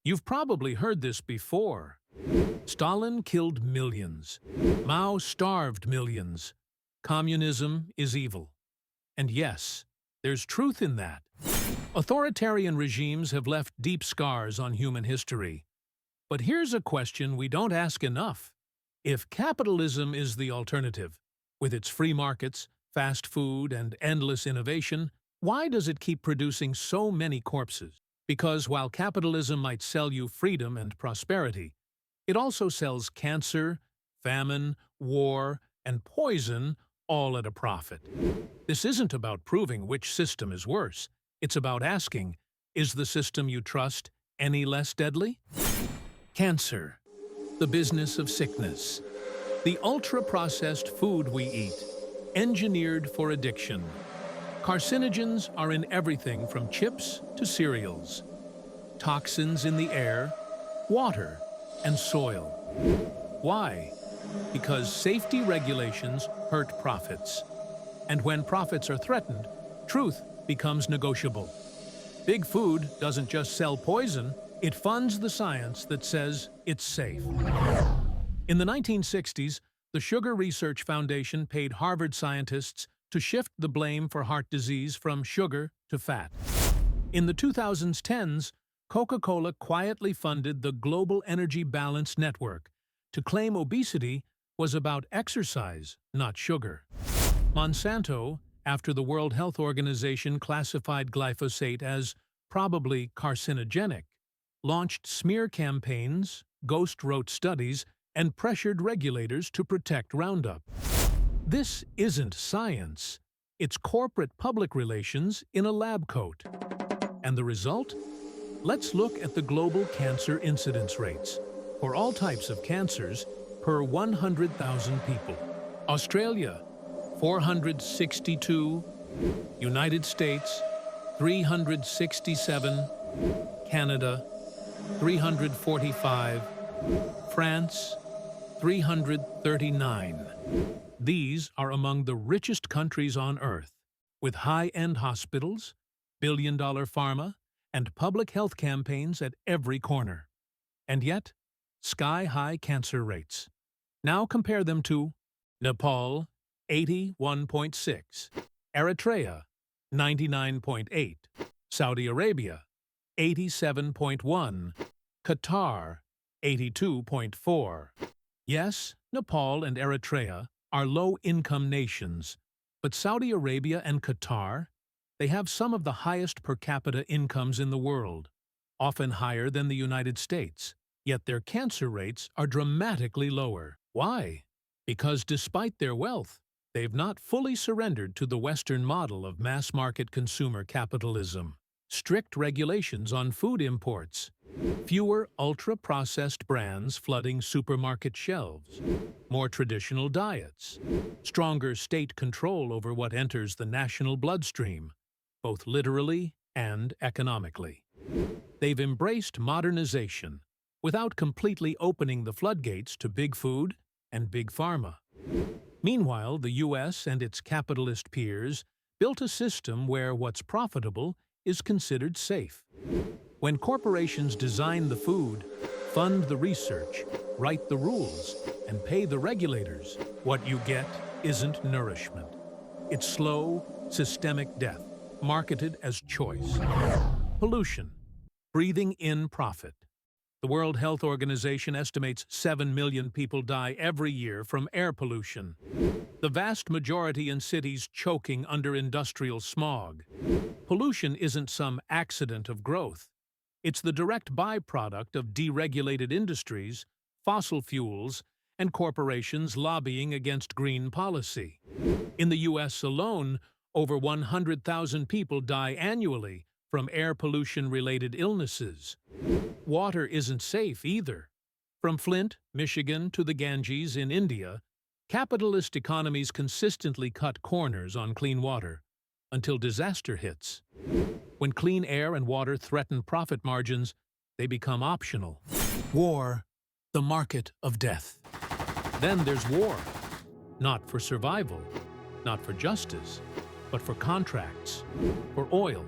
You've probably heard this before. Stalin killed millions. Mao starved millions. Communism is evil. And yes, there's truth in that. Authoritarian regimes have left deep scars on human history. But here's a question we don't ask enough. If capitalism is the alternative, with its free markets, fast food, and endless innovation, why does it keep producing so many corpses? Because while capitalism might sell you freedom and prosperity, it also sells cancer, famine, war, and poison, all at a profit. This isn't about proving which system is worse. It's about asking, is the system you trust any less deadly? Cancer, the business of sickness. The ultra-processed food we eat, engineered for addiction. Carcinogens are in everything from chips to cereals. Toxins in the air, water, and soil. Why? Because safety regulations hurt profits. And when profits are threatened, truth becomes negotiable. Big Food doesn't just sell poison, it funds the science that says it's safe. In the 1960s, the Sugar Research Foundation paid Harvard scientists to shift the blame for heart disease from sugar to fat. In the 2010s, Coca-Cola quietly funded the Global Energy Balance Network to claim obesity was about exercise, not sugar. Monsanto, after the World Health Organization classified glyphosate as probably carcinogenic, launched smear campaigns, ghost-wrote studies, and pressured regulators to protect Roundup. This isn't science. It's corporate public relations in a lab coat. And the result? Let's look at the global cancer incidence rates for all types of cancers per 100,000 people. Australia, 462. United States, 367. Canada, 345. France, 339. These are among the richest countries on Earth, with high-end hospitals, billion-dollar pharma, and public health campaigns at every corner. And yet, sky-high cancer rates. Now compare them to Nepal, 81.6, Eritrea, 99.8, Saudi Arabia, 87.1, Qatar, 82.4. Yes, Nepal and Eritrea are low-income nations, but Saudi Arabia and Qatar, they have some of the highest per capita incomes in the world, often higher than the United States, yet their cancer rates are dramatically lower. Why? Because despite their wealth, they've not fully surrendered to the Western model of mass-market consumer capitalism. Strict regulations on food imports, fewer ultra-processed brands flooding supermarket shelves, more traditional diets, stronger state control over what enters the national bloodstream, both literally and economically. They've embraced modernization without completely opening the floodgates to big food and big pharma. Meanwhile, the U.S. and its capitalist peers built a system where what's profitable is considered safe. When corporations design the food, fund the research, write the rules, and pay the regulators, what you get isn't nourishment. It's slow, systemic death, marketed as choice. Pollution. Breathing in profit. The World Health Organization estimates 7 million people die every year from air pollution. The vast majority in cities choking under industrial smog. Pollution isn't some accident of growth. It's the direct byproduct of deregulated industries, fossil fuels, and corporations lobbying against green policy. In the U.S. alone, over 100,000 people die annually from air pollution-related illnesses. Water isn't safe either. From Flint, Michigan to the Ganges in India, capitalist economies consistently cut corners on clean water until disaster hits. When clean air and water threaten profit margins, they become optional. War, the market of death. Then there's war. Not for survival, not for justice, but for contracts, for oil,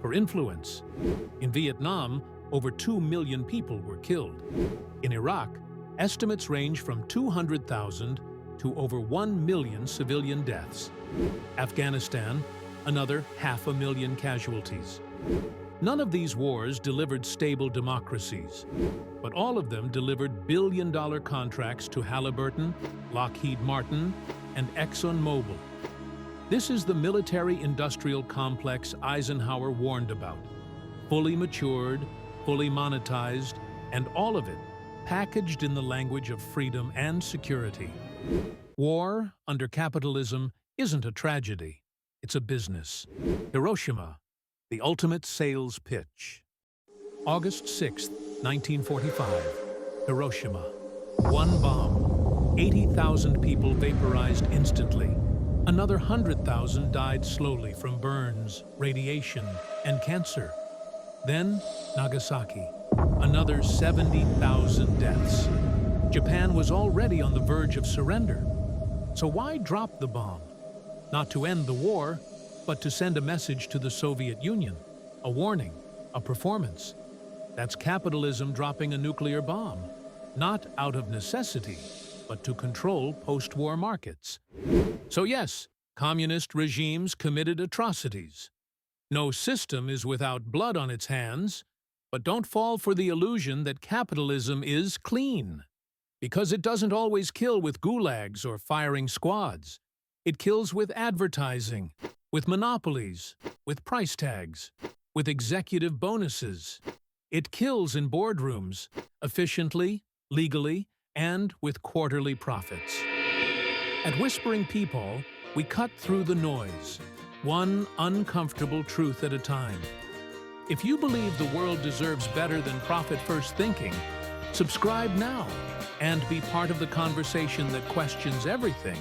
for influence. In Vietnam, over 2 million people were killed. In Iraq, estimates range from 200,000 to over 1 million civilian deaths. Afghanistan, another 500,000 casualties. None of these wars delivered stable democracies, but all of them delivered billion-dollar contracts to Halliburton, Lockheed Martin, and ExxonMobil. This is the military-industrial complex Eisenhower warned about. Fully matured, fully monetized, and all of it packaged in the language of freedom and security. War, under capitalism, isn't a tragedy. It's a business. Hiroshima, the ultimate sales pitch. August 6, 1945. Hiroshima. One bomb. 80,000 people vaporized instantly. Another 100,000 died slowly from burns, radiation, and cancer. Then, Nagasaki. Another 70,000 deaths. Japan was already on the verge of surrender. So why drop the bomb? Not to end the war, but to send a message to the Soviet Union. A warning, a performance. That's capitalism dropping a nuclear bomb. Not out of necessity, but to control post-war markets. So yes, communist regimes committed atrocities. No system is without blood on its hands, but don't fall for the illusion that capitalism is clean. Because it doesn't always kill with gulags or firing squads. It kills with advertising, with monopolies, with price tags, with executive bonuses. It kills in boardrooms, efficiently, legally, and with quarterly profits. At Whispering Peepal, we cut through the noise, one uncomfortable truth at a time. If you believe the world deserves better than profit-first thinking, subscribe now and be part of the conversation that questions everything